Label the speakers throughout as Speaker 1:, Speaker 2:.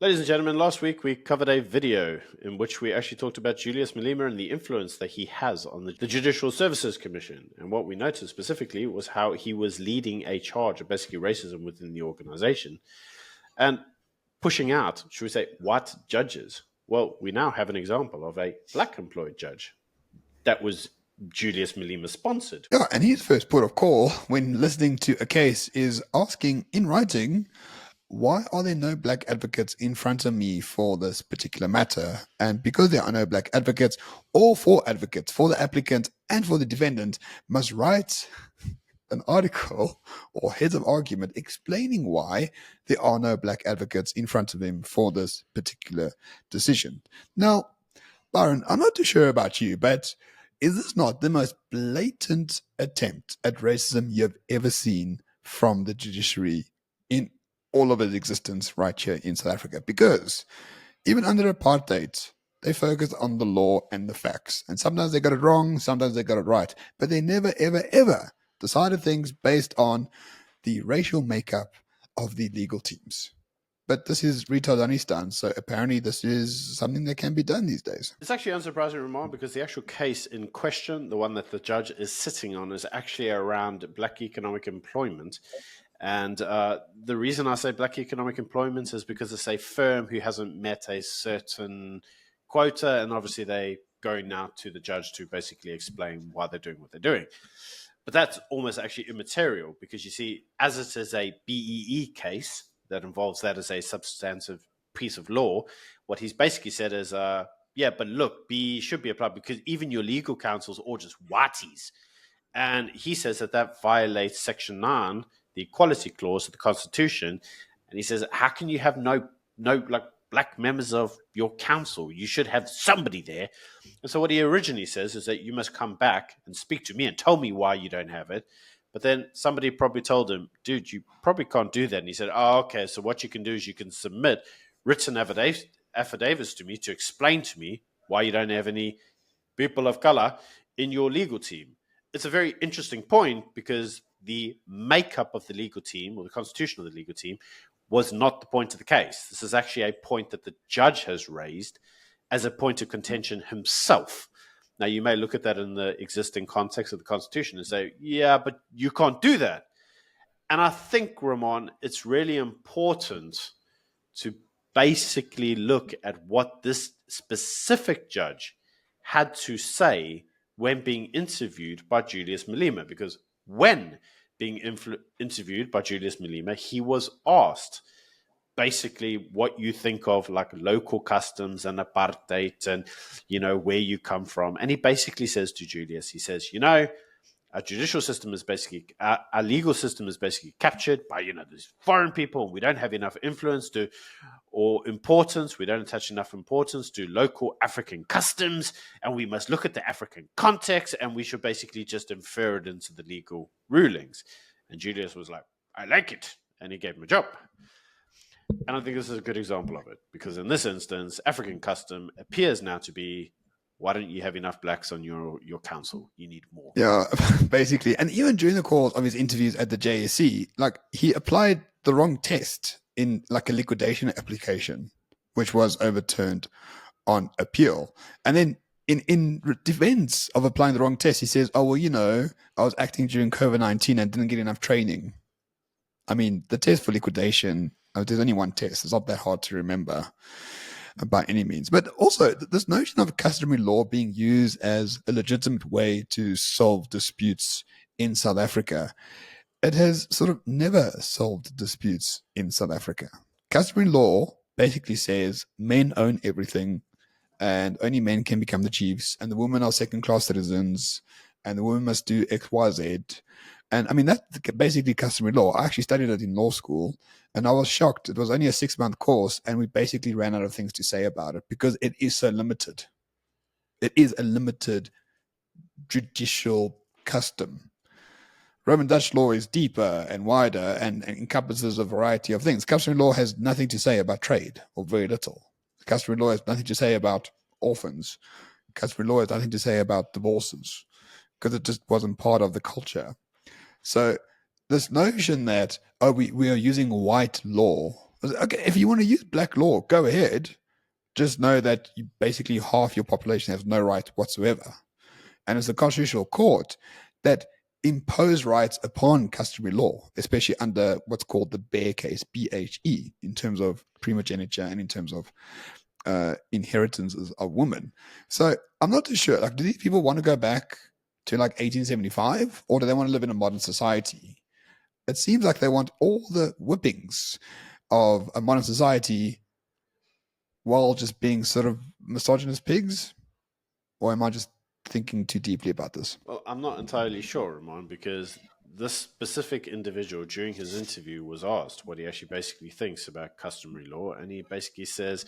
Speaker 1: Ladies and gentlemen, last week we covered a video in which we actually talked about Julius Malema and the influence that he has on the Judicial Services Commission. And what we noticed specifically was how he was leading a charge of basically racism within the organization and pushing out, should we say, white judges. Well, we now have an example of a black employed judge that was Julius Malema sponsored.
Speaker 2: Yeah, and his first port of call when listening to a case is asking in writing, why are there no black advocates in front of me for this particular matter? And because there are no black advocates, all four advocates for the applicant and for the defendant must write an article or heads of argument explaining why there are no black advocates in front of him for this particular decision. Now, Byron, I'm not too sure about you, but is this not the most blatant attempt at racism you've ever seen from the judiciary in all of its existence right here in South Africa? Because even under apartheid, they focused on the law and the facts. And sometimes they got it wrong, sometimes they got it right. But they never, ever, ever decided things based on the racial makeup of the legal teams. But this is Rita Danistan, so apparently this is something that can be done these days.
Speaker 1: It's actually unsurprising, Ramon, because the actual case in question, the one that the judge is sitting on, is actually around black economic employment. And the reason I say black economic employment is because it's a firm who hasn't met a certain quota, and obviously they go now to the judge to basically explain why they're doing what they're doing. But that's almost actually immaterial because you see, as it is a BEE case that involves that as a substantive piece of law, what he's basically said is, yeah, but look, BEE should be applied because even your legal counsels are just whiteys. And he says that that violates Section 9, the equality clause of the Constitution. And he says, how can you have no like black members of your council? You should have somebody there. And so what he originally says is that you must come back and speak to me and tell me why you don't have it. But then somebody probably told him, dude, you probably can't do that. And he said, oh, okay, so what you can do is you can submit written affidavits to me to explain to me why you don't have any people of color in your legal team. It's a very interesting point because the makeup of the legal team or the constitution of the legal team was not the point of the case. This is actually a point that the judge has raised as a point of contention himself. Now, you may look at that in the existing context of the Constitution and say, yeah, but you can't do that. And I think, Ramon, it's really important to basically look at what this specific judge had to say when being interviewed by Julius Malema. Because when being interviewed by Julius Malema, he was asked basically what you think of like local customs and apartheid and, you know, where you come from. And he basically says to Julius, he says, you know, our judicial system is basically, our legal system is basically captured by, you know, these foreign people. And we don't have enough influence to, or importance. We don't attach enough importance to local African customs. And we must look at the African context and we should basically just infer it into the legal rulings. And Julius was like, I like it. And he gave him a job. And I think this is a good example of it because in this instance, African custom appears now to be, why don't you have enough blacks on your council? You need more.
Speaker 2: Yeah, basically. And even during the course of his interviews at the JSC, like he applied the wrong test in like a liquidation application, which was overturned on appeal. And then in defense of applying the wrong test, he says, oh, well, you know, I was acting during COVID-19 and didn't get enough training. I mean, the test for liquidation, there's only one test. It's not that hard to remember by any means. But also, this notion of customary law being used as a legitimate way to solve disputes in South Africa, it has sort of never solved disputes in South Africa. Customary law basically says men own everything and only men can become the chiefs and the women are second-class citizens and the women must do X, Y, Z. And I mean, that's basically customary law. I actually studied it in law school and I was shocked. It was only a 6-month course and we basically ran out of things to say about it because it is so limited. It is a limited judicial custom. Roman Dutch law is deeper and wider and encompasses a variety of things. Customary law has nothing to say about trade or very little. Customary law has nothing to say about orphans. Customary law has nothing to say about divorces because it just wasn't part of the culture. So this notion that, oh, we are using white law was like, okay, if you want to use black law, go ahead. Just know that you basically half your population has no right whatsoever. And it's the Constitutional Court that imposed rights upon customary law, especially under what's called the Bear case, BHE, in terms of primogeniture and in terms of inheritances of women. So I'm not too sure. Like, do these people want to go back to like 1875, or do they want to live in a modern society? It seems like they want all the whippings of a modern society while just being sort of misogynist pigs. Or am I just thinking too deeply about this?
Speaker 1: Well, I'm not entirely sure, Ramon, because this specific individual during his interview was asked what he actually basically thinks about customary law, and he basically says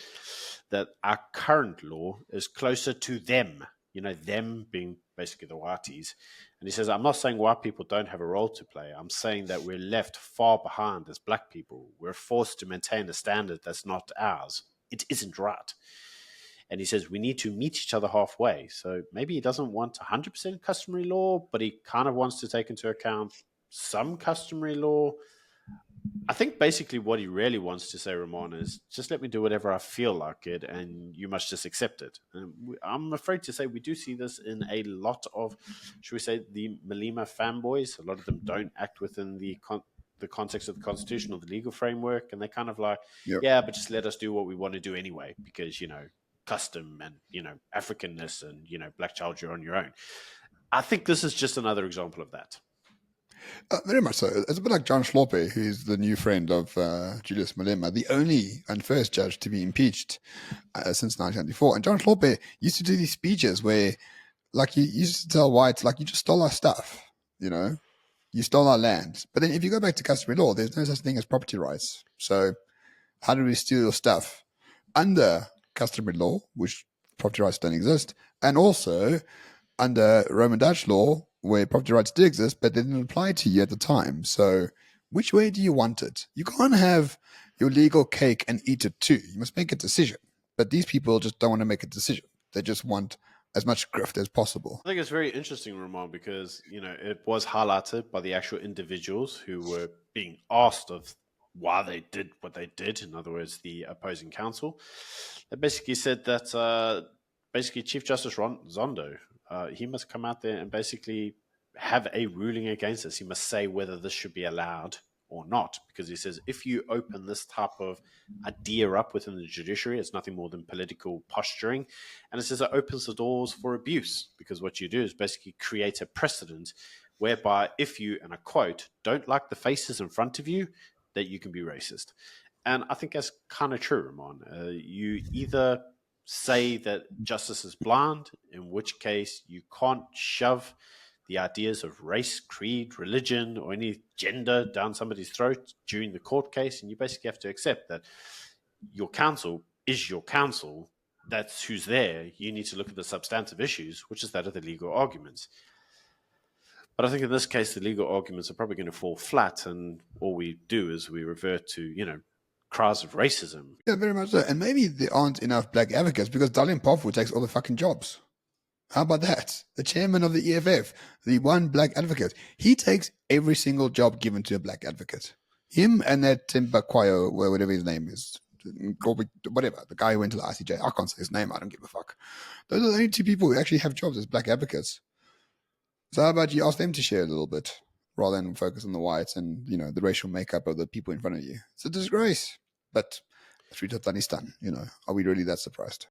Speaker 1: that our current law is closer to them, them being basically the whiteys. And he says, I'm not saying white people don't have a role to play. I'm saying that we're left far behind as black people. We're forced to maintain a standard that's not ours. It isn't right. And he says we need to meet each other halfway. So maybe he doesn't want 100% customary law, but he kind of wants to take into account some customary law. I think basically what he really wants to say, Ramon, is just let me do whatever I feel like it, and you must just accept it. And I'm afraid to say we do see this in a lot of, should we say, the Malema fanboys. A lot of them don't act within the context of the Constitution or the legal framework, and they kind of like,
Speaker 2: Yep.
Speaker 1: yeah, but just let us do what we want to do anyway, because, custom and, Africanness and, black child, you're on your own. I think this is just another example of that.
Speaker 2: Very much so. It's a bit like John Schlorpe, who's the new friend of Julius Malema, the only and first judge to be impeached since 1994. And John Schlorpe used to do these speeches where, like, he used to tell whites, like, you just stole our stuff, you stole our land. But then if you go back to customary law, there's no such thing as property rights. So how do we steal your stuff? Under customary law, which property rights don't exist, and also under Roman Dutch law, where property rights did exist, but they didn't apply to you at the time. So which way do you want it? You can't have your legal cake and eat it too. You must make a decision. But these people just don't want to make a decision. They just want as much grift as possible.
Speaker 1: I think it's very interesting, Ramon, because, it was highlighted by the actual individuals who were being asked of why they did what they did. In other words, the opposing counsel. They basically said that basically Chief Justice Zondo, he must come out there and basically have a ruling against this. He must say whether this should be allowed or not, because he says if you open this type of idea up within the judiciary, it's nothing more than political posturing. And it says it opens the doors for abuse, because what you do is basically create a precedent whereby if you, and I quote, don't like the faces in front of you, that you can be racist. And I think that's kind of true, Ramon. You either say that justice is blind, in which case you can't shove the ideas of race, creed, religion, or any gender down somebody's throat during the court case, and you basically have to accept that your counsel is your counsel. That's who's there. You need to look at the substantive issues, which is that of the legal arguments. But I think in this case, the legal arguments are probably going to fall flat, and all we do is we revert to, cries of racism.
Speaker 2: Yeah, very much so. And maybe there aren't enough black advocates because Dalian Pofu takes all the fucking jobs. How about that? The chairman of the EFF, the one black advocate, he takes every single job given to a black advocate. Him and that Timba Kwayo, whatever his name is, whatever, the guy who went to the ICJ. I can't say his name. I don't give a fuck. Those are the only two people who actually have jobs as black advocates. So how about you ask them to share a little bit rather than focus on the whites and, the racial makeup of the people in front of you? It's a disgrace. But Sri Afghanistan, are we really that surprised?